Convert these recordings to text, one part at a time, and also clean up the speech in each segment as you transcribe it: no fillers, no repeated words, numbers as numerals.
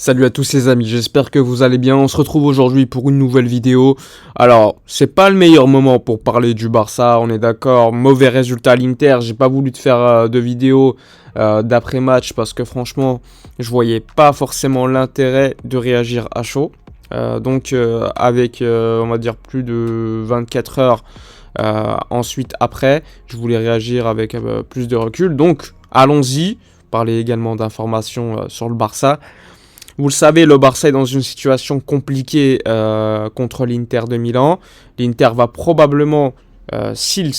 Salut à tous les amis, j'espère que vous allez bien. On se retrouve aujourd'hui pour une nouvelle vidéo. Alors, c'est pas le meilleur moment pour parler du Barça, on est d'accord. Mauvais résultat à l'Inter, j'ai pas voulu te faire de vidéo d'après-match parce que franchement, je voyais pas forcément l'intérêt de réagir à chaud. Avec, on va dire, plus de 24 heures ensuite après, je voulais réagir avec plus de recul. Donc, allons-y, parler également d'informations sur le Barça. Vous le savez, le Barça est dans une situation compliquée contre l'Inter de Milan. L'Inter va probablement, s'il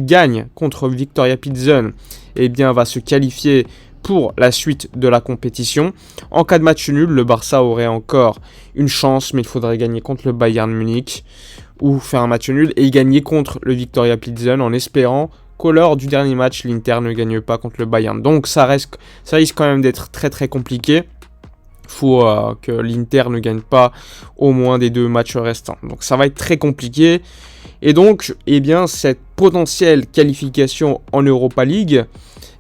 gagne contre Viktoria Pilsen, eh bien, va se qualifier pour la suite de la compétition. En cas de match nul, le Barça aurait encore une chance, mais il faudrait gagner contre le Bayern Munich ou faire un match nul et gagner contre le Viktoria Pilsen en espérant qu'au lors du dernier match, l'Inter ne gagne pas contre le Bayern. Donc ça risque quand même d'être très très compliqué. Il faut que l'Inter ne gagne pas au moins des deux matchs restants. Donc ça va être très compliqué. Et donc, eh bien, cette potentielle qualification en Europa League,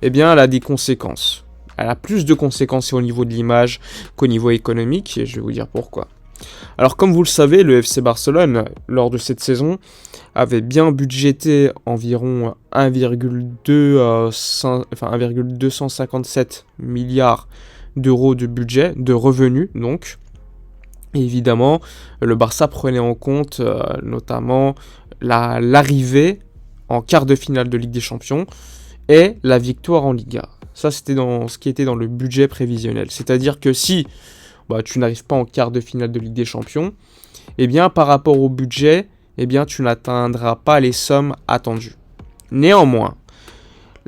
eh bien, elle a des conséquences. Elle a plus de conséquences au niveau de l'image qu'au niveau économique. Et je vais vous dire pourquoi. Alors, comme vous le savez, le FC Barcelone, lors de cette saison, avait bien budgété environ 1,257 milliards d'euros de budget, de revenus donc. Et évidemment, le Barça prenait en compte notamment l'arrivée en quart de finale de Ligue des Champions et la victoire en Liga. Ça, c'était dans ce qui était dans le budget prévisionnel. C'est-à-dire que si tu n'arrives pas en quart de finale de Ligue des Champions, eh bien, par rapport au budget, eh bien, tu n'atteindras pas les sommes attendues. Néanmoins,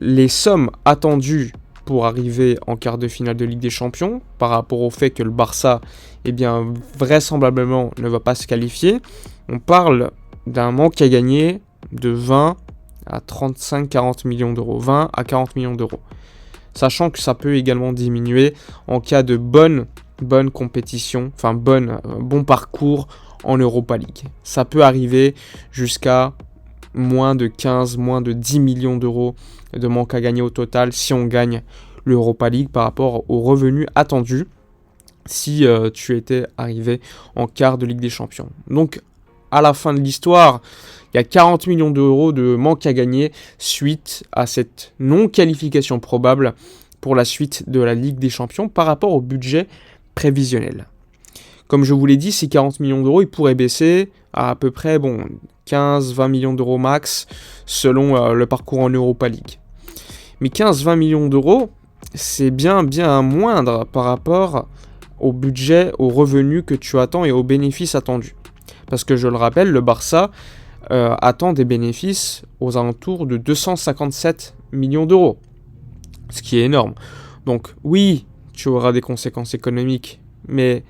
les sommes attendues pour arriver en quart de finale de Ligue des Champions, par rapport au fait que le Barça, eh bien, vraisemblablement ne va pas se qualifier, on parle d'un manque à gagner de 20 à 35-40 millions d'euros. 20 à 40 millions d'euros. Sachant que ça peut également diminuer en cas de bonne compétition, enfin bon parcours en Europa League. Ça peut arriver jusqu'à moins de 15, moins de 10 millions d'euros de manque à gagner au total si on gagne l'Europa League par rapport aux revenus attendus si tu étais arrivé en quart de Ligue des Champions. Donc à la fin de l'histoire, il y a 40 millions d'euros de manque à gagner suite à cette non-qualification probable pour la suite de la Ligue des Champions par rapport au budget prévisionnel. Comme je vous l'ai dit, ces 40 millions d'euros, ils pourraient baisser à peu près 15-20 millions d'euros max selon le parcours en Europa League. Mais 15-20 millions d'euros, c'est bien moindre par rapport au budget, aux revenus que tu attends et aux bénéfices attendus. Parce que je le rappelle, le Barça attend des bénéfices aux alentours de 257 millions d'euros. Ce qui est énorme. Donc oui, tu auras des conséquences économiques, mais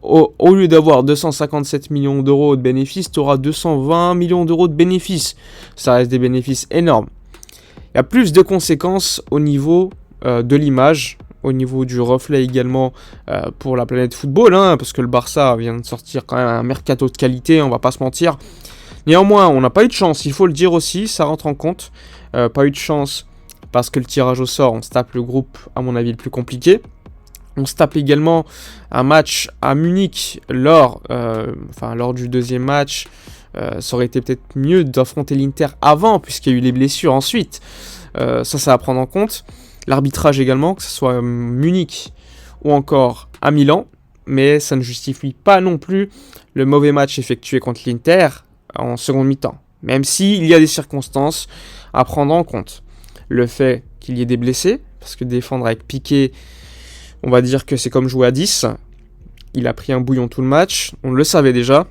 au lieu d'avoir 257 millions d'euros de bénéfices, tu auras 220 millions d'euros de bénéfices. Ça reste des bénéfices énormes. Il y a plus de conséquences au niveau de l'image, au niveau du reflet également pour la planète football, parce que le Barça vient de sortir quand même un mercato de qualité, on va pas se mentir. Néanmoins, on n'a pas eu de chance, il faut le dire aussi, ça rentre en compte. Pas eu de chance parce que le tirage au sort, on se tape le groupe, à mon avis, le plus compliqué. On se tape également un match à Munich lors du deuxième match. Ça aurait été peut-être mieux d'affronter l'Inter avant, puisqu'il y a eu les blessures ensuite. Ça va prendre en compte. L'arbitrage également, que ce soit à Munich ou encore à Milan. Mais ça ne justifie pas non plus le mauvais match effectué contre l'Inter en seconde mi-temps. Même s'il y a des circonstances à prendre en compte. Le fait qu'il y ait des blessés, parce que défendre avec Piqué, on va dire que c'est comme jouer à 10. Il a pris un bouillon tout le match, on le savait déjà.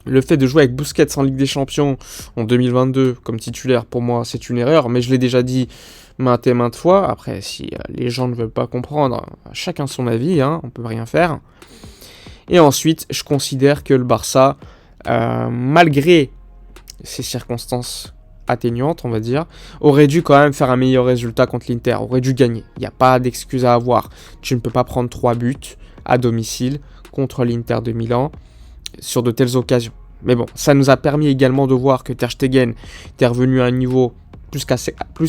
Le fait de jouer avec Busquets en Ligue des Champions en 2022 comme titulaire, pour moi, c'est une erreur. Mais je l'ai déjà dit maintes et maintes fois. Après, si les gens ne veulent pas comprendre, chacun son avis, on ne peut rien faire. Et ensuite, je considère que le Barça, malgré ces circonstances atténuante, on va dire, aurait dû quand même faire un meilleur résultat contre l'Inter, aurait dû gagner. Il n'y a pas d'excuse à avoir. Tu ne peux pas prendre 3 buts à domicile contre l'Inter de Milan sur de telles occasions. Mais bon, ça nous a permis également de voir que Ter Stegen était revenu à un niveau plus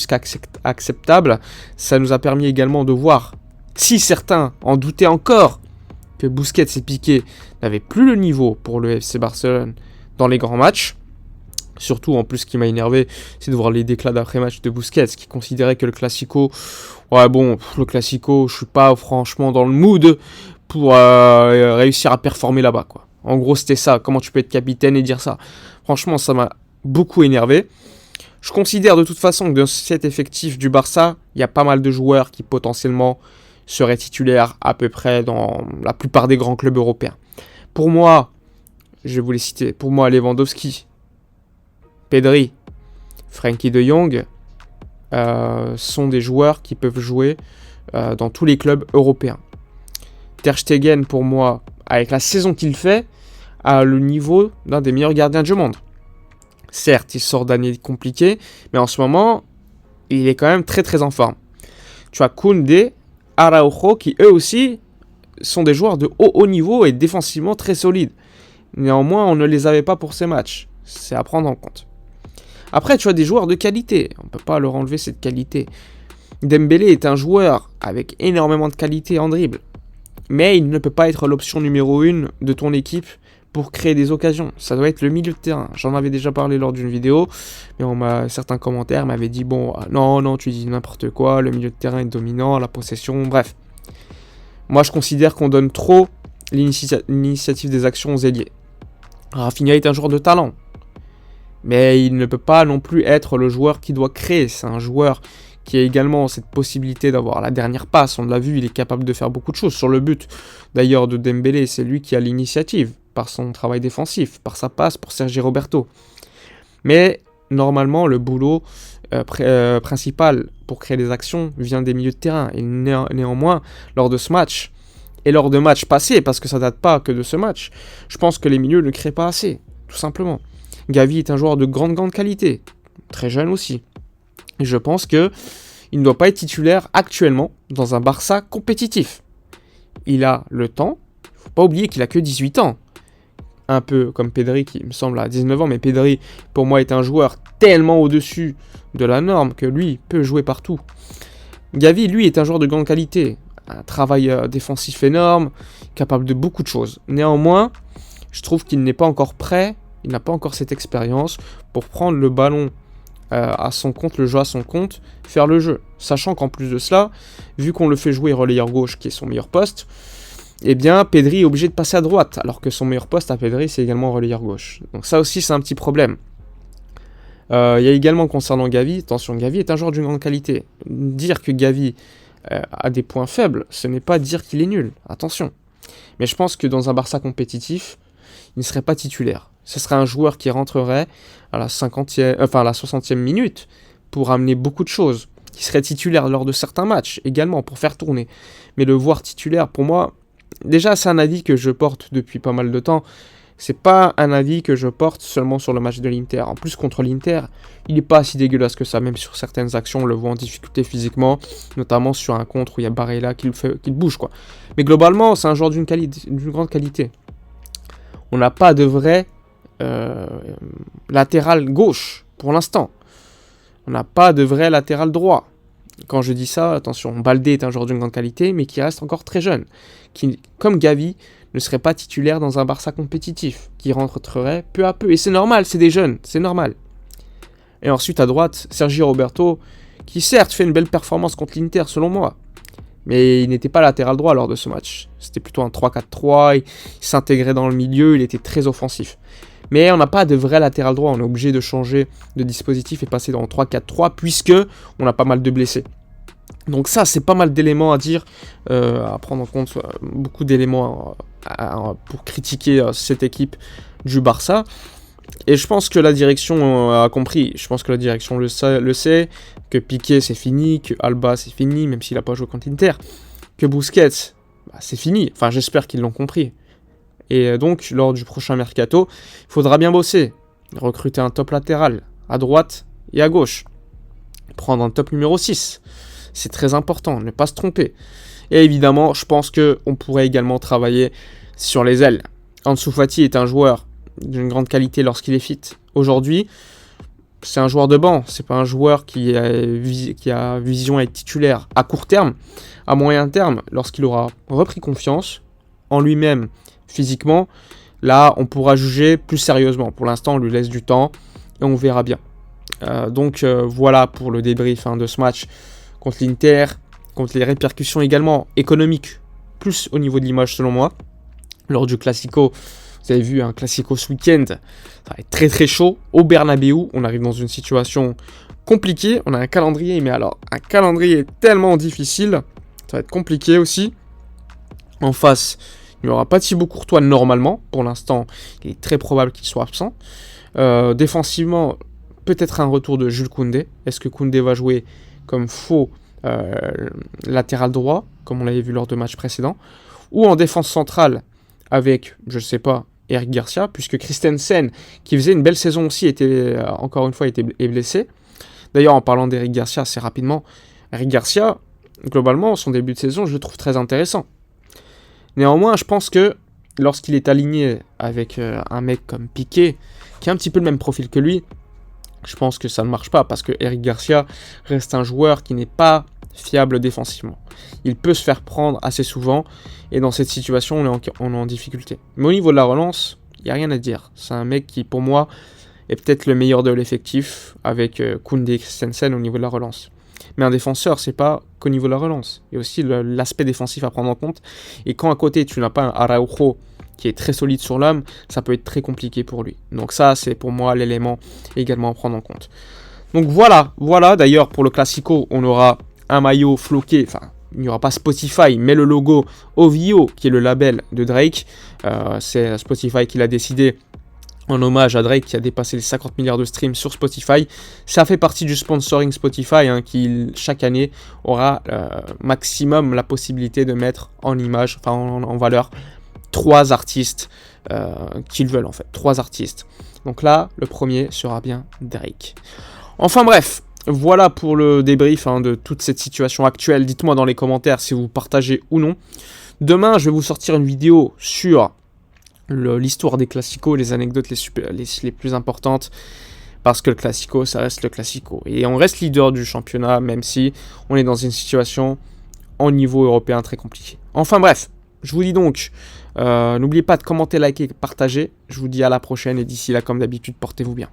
qu'acceptable. Ça nous a permis également de voir, si certains en doutaient encore, que Busquets et Piqué n'avaient plus le niveau pour le FC Barcelone dans les grands matchs. Surtout, en plus, ce qui m'a énervé, c'est de voir les déclats d'après-match de Busquets, qui considérait que le Classico... Ouais, bon, le Classico, je suis pas franchement dans le mood pour réussir à performer là-bas, quoi. En gros, c'était ça. Comment tu peux être capitaine et dire ça? Franchement, ça m'a beaucoup énervé. Je considère de toute façon que dans cet effectif du Barça, il y a pas mal de joueurs qui potentiellement seraient titulaires à peu près dans la plupart des grands clubs européens. Pour moi, je vais vous les citer. Pour moi, Lewandowski, Pedri, Frenkie de Jong sont des joueurs qui peuvent jouer dans tous les clubs européens. Ter Stegen, pour moi, avec la saison qu'il fait, a le niveau d'un des meilleurs gardiens du monde. Certes, il sort d'années compliquées, mais en ce moment, il est quand même très très en forme. Tu as Koundé, Araujo, qui eux aussi sont des joueurs de haut niveau et défensivement très solides. Néanmoins, on ne les avait pas pour ces matchs. C'est à prendre en compte. Après, tu as des joueurs de qualité. On ne peut pas leur enlever cette qualité. Dembélé est un joueur avec énormément de qualité en dribble. Mais il ne peut pas être l'option numéro 1 de ton équipe pour créer des occasions. Ça doit être le milieu de terrain. J'en avais déjà parlé lors d'une vidéo, mais certains commentaires m'avaient dit, bon, non, tu dis n'importe quoi, le milieu de terrain est dominant, la possession, bref. Moi, je considère qu'on donne trop l'initiative des actions aux ailiers. Rafinha est un joueur de talent, mais il ne peut pas non plus être le joueur qui doit créer. C'est un joueur qui a également cette possibilité d'avoir la dernière passe. On l'a vu, il est capable de faire beaucoup de choses sur le but. D'ailleurs, de Dembélé, c'est lui qui a l'initiative, par son travail défensif, par sa passe pour Sergi Roberto. Mais normalement, le boulot principal pour créer des actions vient des milieux de terrain. Et néanmoins, lors de ce match, et lors de matchs passés, parce que ça date pas que de ce match, je pense que les milieux ne créent pas assez, tout simplement. Gavi est un joueur de grande qualité, très jeune aussi. Et je pense qu'il ne doit pas être titulaire actuellement dans un Barça compétitif. Il a le temps, il ne faut pas oublier qu'il a que 18 ans. Un peu comme Pedri qui me semble à 19 ans, mais Pedri pour moi est un joueur tellement au-dessus de la norme que lui peut jouer partout. Gavi, lui, est un joueur de grande qualité, un travail défensif énorme, capable de beaucoup de choses. Néanmoins, je trouve qu'il n'est pas encore prêt, il n'a pas encore cette expérience pour prendre le ballon à son compte, le jeu à son compte, faire le jeu. Sachant qu'en plus de cela, vu qu'on le fait jouer relayeur gauche, qui est son meilleur poste, eh bien, Pedri est obligé de passer à droite, alors que son meilleur poste à Pedri, c'est également relayeur gauche. Donc ça aussi, c'est un petit problème. Il y a également concernant Gavi, attention, Gavi est un joueur d'une grande qualité. Dire que Gavi a des points faibles, ce n'est pas dire qu'il est nul, attention. Mais je pense que dans un Barça compétitif, il ne serait pas titulaire. Ce serait un joueur qui rentrerait à la 60e minute pour amener beaucoup de choses, qui serait titulaire lors de certains matchs également pour faire tourner. Mais le voir titulaire, pour moi, déjà c'est un avis que je porte depuis pas mal de temps. C'est pas un avis que je porte seulement sur le match de l'Inter. En plus, contre l'Inter, il n'est pas si dégueulasse que ça. Même sur certaines actions, on le voit en difficulté physiquement, notamment sur un contre où il y a Barella qui le bouge, quoi. Mais globalement, c'est un joueur d'une grande qualité. On n'a pas de vrai latéral gauche pour l'instant. On n'a pas de vrai latéral droit. Quand je dis ça, attention, Baldé est un joueur d'une grande qualité, mais qui reste encore très jeune. Qui, comme Gavi, ne serait pas titulaire dans un Barça compétitif, qui rentrerait peu à peu. Et c'est normal, c'est des jeunes, c'est normal. Et ensuite, à droite, Sergi Roberto, qui certes fait une belle performance contre l'Inter, selon moi, mais il n'était pas latéral droit lors de ce match. C'était plutôt un 3-4-3, il s'intégrait dans le milieu, il était très offensif. Mais on n'a pas de vrai latéral droit, on est obligé de changer de dispositif et passer dans le 3-4-3, puisque on a pas mal de blessés. Donc ça, c'est pas mal d'éléments à dire, à prendre en compte, beaucoup d'éléments pour critiquer cette équipe du Barça. Et je pense que la direction a compris, je pense que la direction le sait, que Piqué c'est fini, que Alba c'est fini, même s'il n'a pas joué contre Inter, que Busquets, c'est fini, enfin j'espère qu'ils l'ont compris. Et donc, lors du prochain mercato, il faudra bien bosser, recruter un top latéral, à droite et à gauche, prendre un top numéro 6, c'est très important, ne pas se tromper. Et évidemment, je pense qu'on pourrait également travailler sur les ailes. Ansu Fati est un joueur d'une grande qualité lorsqu'il est fit. Aujourd'hui, c'est un joueur de banc, c'est pas un joueur qui a vision à être titulaire à court terme. À moyen terme, lorsqu'il aura repris confiance, en lui-même physiquement, là, on pourra juger plus sérieusement. Pour l'instant, on lui laisse du temps et on verra bien. Donc voilà pour le débrief de ce match contre l'Inter, contre les répercussions également économiques, plus au niveau de l'image selon moi. Lors du Classico, vous avez vu un Classico ce week-end, ça va être très très chaud. Au Bernabéu, on arrive dans une situation compliquée. On a un calendrier, mais alors un calendrier tellement difficile, ça va être compliqué aussi. En face, il n'y aura pas Thibaut Courtois normalement. Pour l'instant, il est très probable qu'il soit absent. Défensivement, peut-être un retour de Jules Koundé. Est-ce que Koundé va jouer comme faux latéral droit, comme on l'avait vu lors de matchs précédents, ou en défense centrale avec, je ne sais pas, Eric Garcia, puisque Christensen, qui faisait une belle saison aussi, encore une fois est blessé. D'ailleurs, en parlant d'Eric Garcia assez rapidement, Eric Garcia, globalement, son début de saison, je le trouve très intéressant. Néanmoins, je pense que lorsqu'il est aligné avec un mec comme Piqué, qui a un petit peu le même profil que lui, je pense que ça ne marche pas, parce que Eric Garcia reste un joueur qui n'est pas fiable défensivement. Il peut se faire prendre assez souvent, et dans cette situation, on est en difficulté. Mais au niveau de la relance, il n'y a rien à dire. C'est un mec qui, pour moi, est peut-être le meilleur de l'effectif, avec Koundé et Christensen au niveau de la relance. Mais un défenseur, c'est pas qu'au niveau de la relance. Il y a aussi l'aspect défensif à prendre en compte. Et quand à côté, tu n'as pas un Araujo qui est très solide sur l'homme, ça peut être très compliqué pour lui. Donc ça, c'est pour moi l'élément également à prendre en compte. Donc voilà. D'ailleurs, pour le Classico, on aura un maillot floqué, enfin, il n'y aura pas Spotify, mais le logo OVO, qui est le label de Drake. C'est Spotify qui l'a décidé en hommage à Drake qui a dépassé les 50 milliards de streams sur Spotify. Ça fait partie du sponsoring Spotify qui chaque année aura maximum la possibilité de mettre en image, enfin en valeur 3 artistes qu'ils veulent en fait, 3 artistes. Donc là, le premier sera bien Drake. Enfin bref, voilà pour le débrief de toute cette situation actuelle. Dites-moi dans les commentaires si vous partagez ou non. Demain, je vais vous sortir une vidéo sur l'histoire des Classicos, les anecdotes les plus importantes, parce que le Classico, ça reste le Classico. Et on reste leader du championnat, même si on est dans une situation au niveau européen très compliquée. Enfin bref, je vous dis donc, n'oubliez pas de commenter, liker, partager. Je vous dis à la prochaine, et d'ici là, comme d'habitude, portez-vous bien.